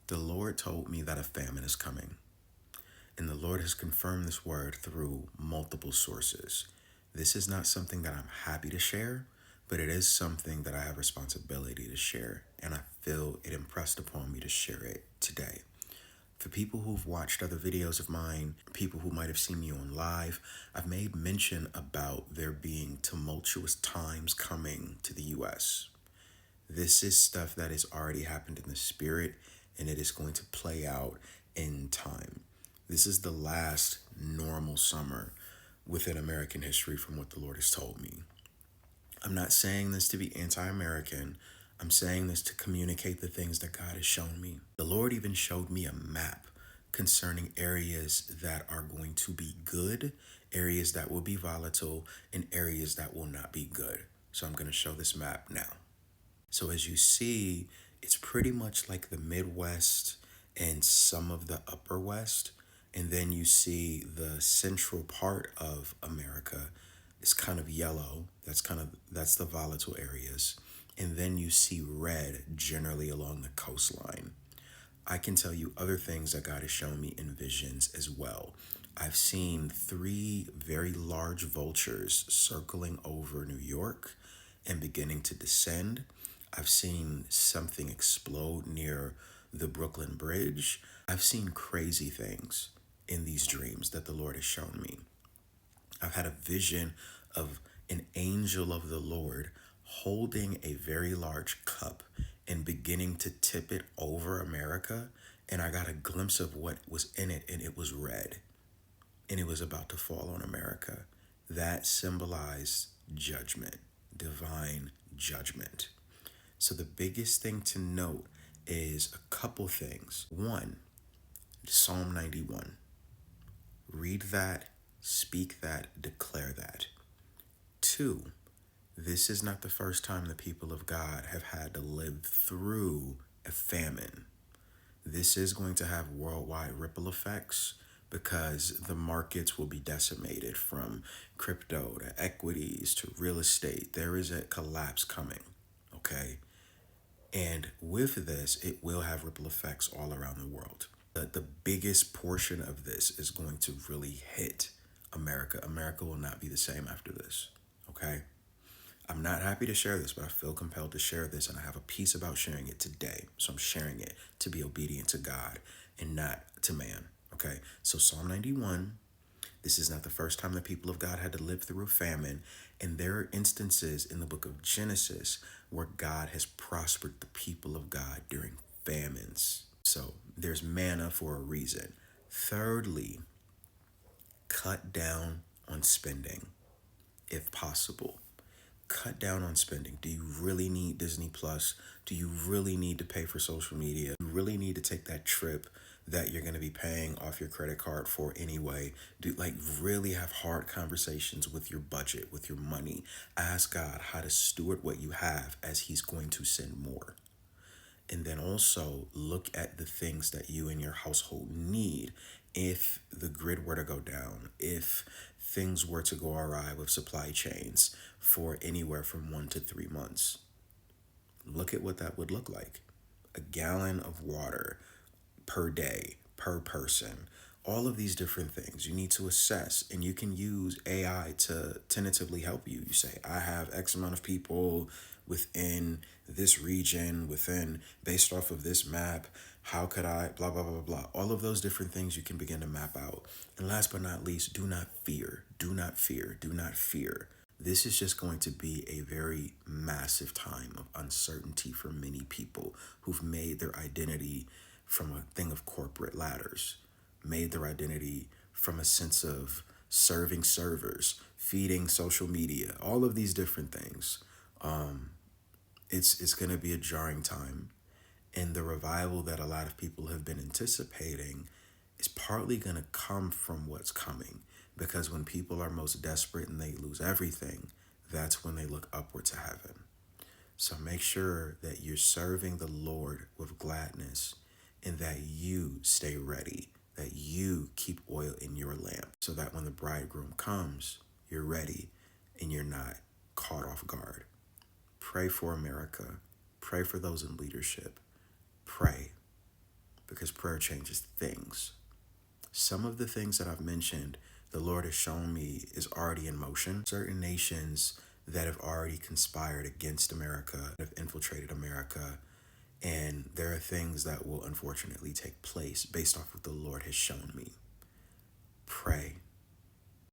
The Lord told me that a famine is coming, and the Lord has confirmed this word through multiple sources. This is not something that I'm happy to share, but it is something that I have responsibility to share, and I feel it impressed upon me to share it today. For people who've watched other videos of mine, people who might have seen me on live, I've made mention about there being tumultuous times coming to the US. This is stuff that has already happened in the spirit, and it is going to play out in time. This is the last normal summer within American history from what the Lord has told me. I'm not saying this to be anti-American. I'm saying this to communicate the things that God has shown me. The Lord even showed me a map concerning areas that are going to be good, areas that will be volatile, and areas that will not be good. So I'm going to show this map now. So as you see, it's pretty much like the Midwest and some of the Upper West. And then you see the central part of America is kind of yellow. That's the volatile areas. And then you see red generally along the coastline. I can tell you other things that God has shown me in visions as well. I've seen 3 very large vultures circling over New York and beginning to descend. I've seen something explode near the Brooklyn Bridge. I've seen crazy things in these dreams that the Lord has shown me. I've had a vision of an angel of the Lord holding a very large cup and beginning to tip it over America. And I got a glimpse of what was in it, and it was red. And it was about to fall on America. That symbolized judgment, divine judgment. So the biggest thing to note is a couple things. One, Psalm 91. Read that, speak that, declare that. 2, this is not the first time the people of God have had to live through a famine. This is going to have worldwide ripple effects because the markets will be decimated, from crypto to equities to real estate. There is a collapse coming, okay? And with this, it will have ripple effects all around the world. The biggest portion of this is going to really hit America. America will not be the same after this, okay? I'm not happy to share this, but I feel compelled to share this, and I have a piece about sharing it today. So I'm sharing it to be obedient to God and not to man, okay? So Psalm 91, this is not the first time the people of God had to live through a famine, and there are instances in the book of Genesis where God has prospered the people of God during famines. So there's manna for a reason. Thirdly, cut down on spending if possible. Cut down on spending. Do you really need Disney Plus? Do you really need to pay for social media? Do you really need to take that trip that you're going to be paying off your credit card for anyway? Really have hard conversations with your budget, with your money. Ask God how to steward what you have, as he's going to send more. And then also look at the things that you and your household need. If the grid were to go down, if things were to go awry with supply chains for anywhere from 1 to 3 months, look at what that would look like. A gallon of water per day, per person, all of these different things you need to assess, and you can use AI to tentatively help you. You say, I have X amount of people within this region, based off of this map, how could I, blah, blah, blah, blah. All of those different things you can begin to map out. And last but not least, do not fear. Do not fear. Do not fear. This is just going to be a very massive time of uncertainty for many people who've made their identity from a thing of corporate ladders, made their identity from a sense of serving servers, feeding social media, all of these different things. It's going to be a jarring time. And the revival that a lot of people have been anticipating is partly going to come from what's coming. Because when people are most desperate and they lose everything, that's when they look upward to heaven. So make sure that you're serving the Lord with gladness, and that you stay ready, that you keep oil in your lamp, so that when the bridegroom comes, you're ready and you're not caught off guard. Pray for America. Pray for those in leadership. Pray. because prayer changes things. Some of the things that I've mentioned, the Lord has shown me is already in motion. Certain nations that have already conspired against America, have infiltrated America, and there are things that will unfortunately take place based off what the Lord has shown me. Pray.